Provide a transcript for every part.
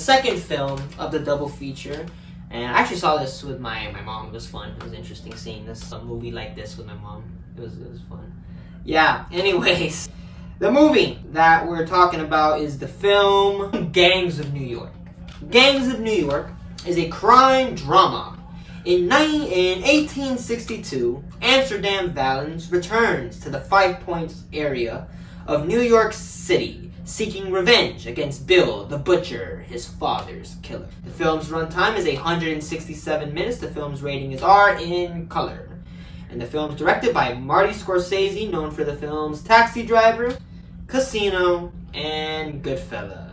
second film of the double feature. And I actually saw this with my mom. It was fun. It was interesting seeing a movie like this with my mom. It was fun. Yeah, anyways. The movie that we're talking about is the film Gangs of New York. Gangs of New York is a crime drama. In 1862, Amsterdam Valens returns to the Five Points area of New York City, seeking revenge against Bill the Butcher, his father's killer. The film's runtime is 167 minutes. The film's rating is R in color. And the film's directed by Marty Scorsese, known for the films Taxi Driver, Casino, and Goodfellas.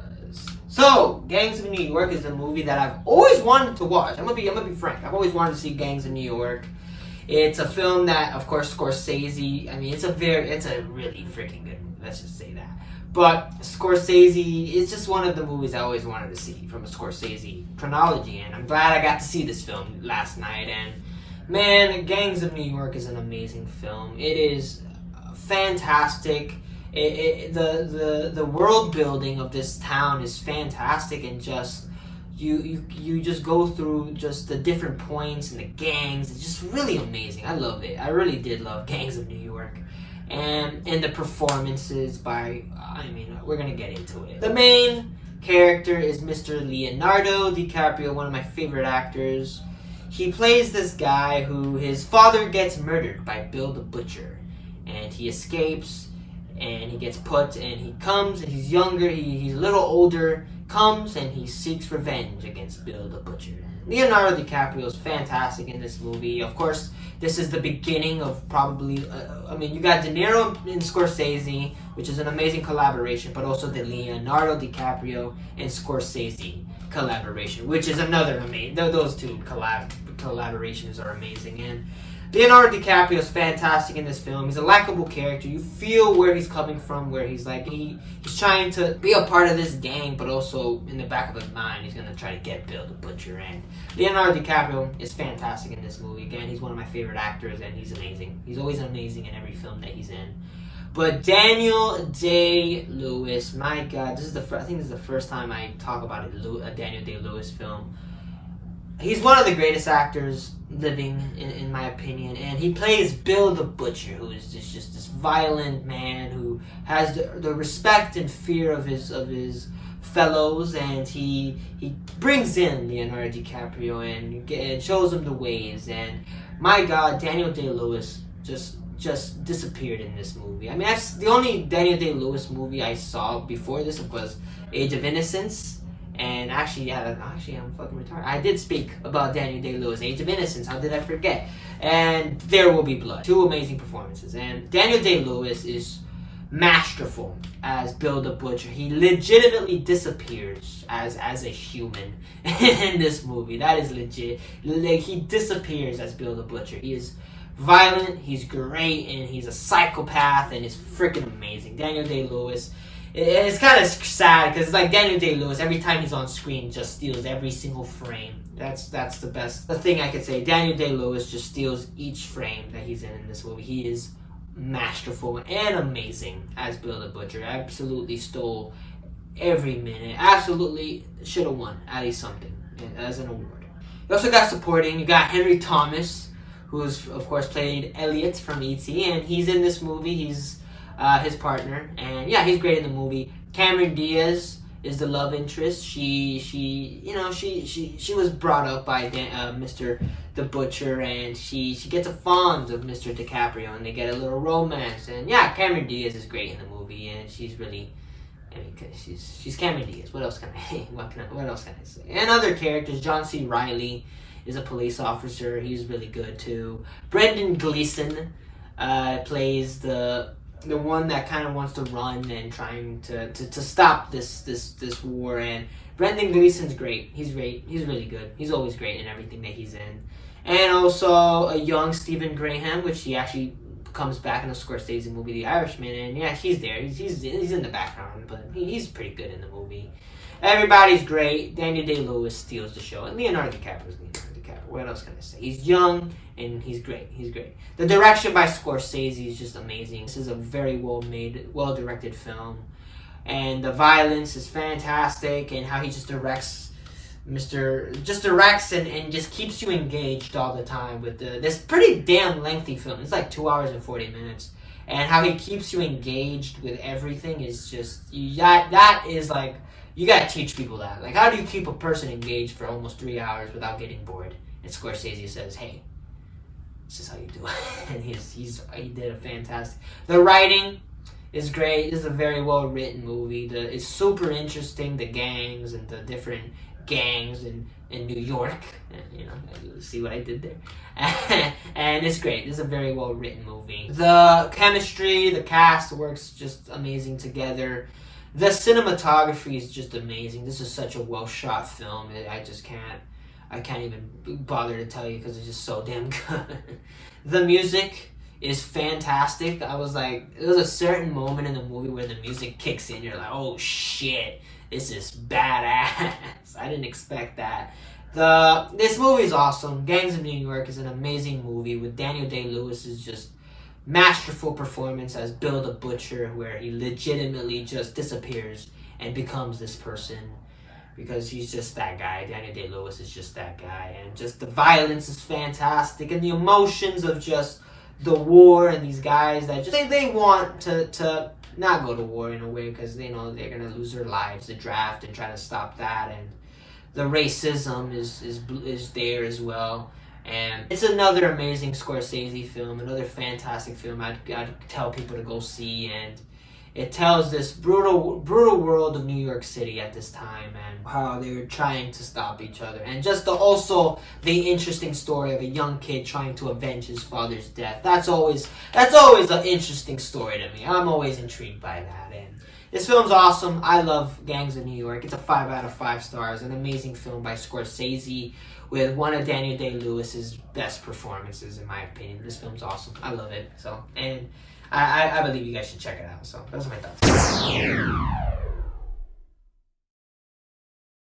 So, Gangs of New York is a movie that I've always wanted to watch. I'm gonna be frank. I've always wanted to see Gangs of New York. It's a film that, of course, Scorsese. I mean, it's a really freaking good movie. Let's just say that. But Scorsese is just one of the movies I always wanted to see from a Scorsese chronology, and I'm glad I got to see this film last night. And man, Gangs of New York is an amazing film. It is fantastic. The world building of this town is fantastic, and just you just go through just the different points and the gangs. It's just really amazing. I loved it. I really did love Gangs of New York, and the performances by, I mean, we're gonna get into it. The main character is Mr. Leonardo DiCaprio, one of my favorite actors. He plays this guy who his father gets murdered by Bill the Butcher, and he escapes. And he gets put, and he comes, and he's younger, he's a little older, comes, and he seeks revenge against Bill the Butcher. Leonardo DiCaprio is fantastic in this movie. Of course, this is the beginning of probably, you got De Niro and Scorsese, which is an amazing collaboration, but also the Leonardo DiCaprio and Scorsese collaboration, which is another amazing. Those two collaborations are amazing. And Leonardo DiCaprio is fantastic in this film. He's a likable character. You feel where he's coming from, where he's like, he's trying to be a part of this gang, but also in the back of his mind, he's going to try to get Bill the Butcher. And Leonardo DiCaprio is fantastic in this movie. Again, he's one of my favorite actors, and he's amazing. He's always amazing in every film that he's in. But Daniel Day-Lewis, my God, I think this is the first time I talk about a Daniel Day-Lewis film. He's one of the greatest actors living, in my opinion, and he plays Bill the Butcher, who is just this violent man who has the respect and fear of his fellows, and he brings in Leonardo DiCaprio and shows him the ways. And my God, Daniel Day-Lewis just disappeared in this movie. I mean, the only Daniel Day-Lewis movie I saw before this was Age of Innocence. And actually, I'm fucking retarded. I did speak about Daniel Day-Lewis, Age of Innocence. How did I forget? And There Will Be Blood. Two amazing performances. And Daniel Day-Lewis is masterful as Bill the Butcher. He legitimately disappears as a human in this movie. That is legit. Like, he disappears as Bill the Butcher. He is violent, he's great, and he's a psychopath, and it's freaking amazing. Daniel Day-Lewis. It's kind of sad because, like, Daniel Day-Lewis, every time he's on screen, just steals every single frame. That's the thing I could say. Daniel Day-Lewis just steals each frame that he's in this movie. He is masterful and amazing as Bill the Butcher. Absolutely stole every minute. Absolutely should have won at least something as an award. You also got supporting. You got Henry Thomas, who's of course played Elliot from E.T., and he's in this movie. He's his partner, and yeah, he's great in the movie. Cameron Diaz is the love interest. She was brought up by Mr. the Butcher, and she gets a fond of Mr. DiCaprio, and they get a little romance. And yeah, Cameron Diaz is great in the movie, and she's really, she's Cameron Diaz. What else can I say? And other characters. John C. Reilly is a police officer. He's really good too. Brendan Gleeson plays the one that kind of wants to run and trying to stop this war. And Brendan Gleeson's great. He's great. He's really good. He's always great in everything that he's in. And also a young Stephen Graham, which he actually comes back in the Scorsese movie, The Irishman. And yeah, he's there. He's in the background, but he's pretty good in the movie. Everybody's great. Daniel Day-Lewis steals the show, and Leonardo DiCaprio is Leonardo DiCaprio. What else can I say? He's young and he's great. He's great. The direction by Scorsese is just amazing. This is a very well-made, well-directed film. and the violence is fantastic, and how he just directs and just keeps you engaged all the time with this pretty damn lengthy film. It's like 2 hours and 40 minutes. And how he keeps you engaged with everything is just, that is like, you gotta teach people that. Like, how do you keep a person engaged for almost 3 hours without getting bored? And Scorsese says, hey, this is how you do it. And he did a fantastic. The writing is great. This is a very well written movie. It's super interesting, the gangs and the different gangs in New York. You know, you see what I did there. And it's great. This is a very well written movie. The chemistry, the cast works just amazing together. The cinematography is just amazing. This is such a well shot film. I can't even bother to tell you because it's just so damn good. The music is fantastic. I was like, there was a certain moment in the movie where the music kicks in. You're like, oh shit, this is badass. I didn't expect that. This movie is awesome. Gangs of New York is an amazing movie with Daniel Day-Lewis's just masterful performance as Bill the Butcher, where he legitimately just disappears and becomes this person because he's just that guy. Daniel Day-Lewis is just that guy, and just the violence is fantastic, and the emotions of just the war and these guys that just they want to not go to war in a way because they know they're gonna lose their lives, the draft, and try to stop that, and the racism is there as well. And it's another amazing Scorsese film, another fantastic film I'd tell people to go see. And it tells this brutal world of New York City at this time and how they were trying to stop each other. And just also the interesting story of a young kid trying to avenge his father's death. That's always an interesting story to me. I'm always intrigued by that. And this film's awesome. I love Gangs of New York. It's a 5 out of 5 stars. An amazing film by Scorsese with one of Daniel Day-Lewis's best performances, in my opinion. This film's awesome. I love it. And I believe you guys should check it out. So those are my thoughts.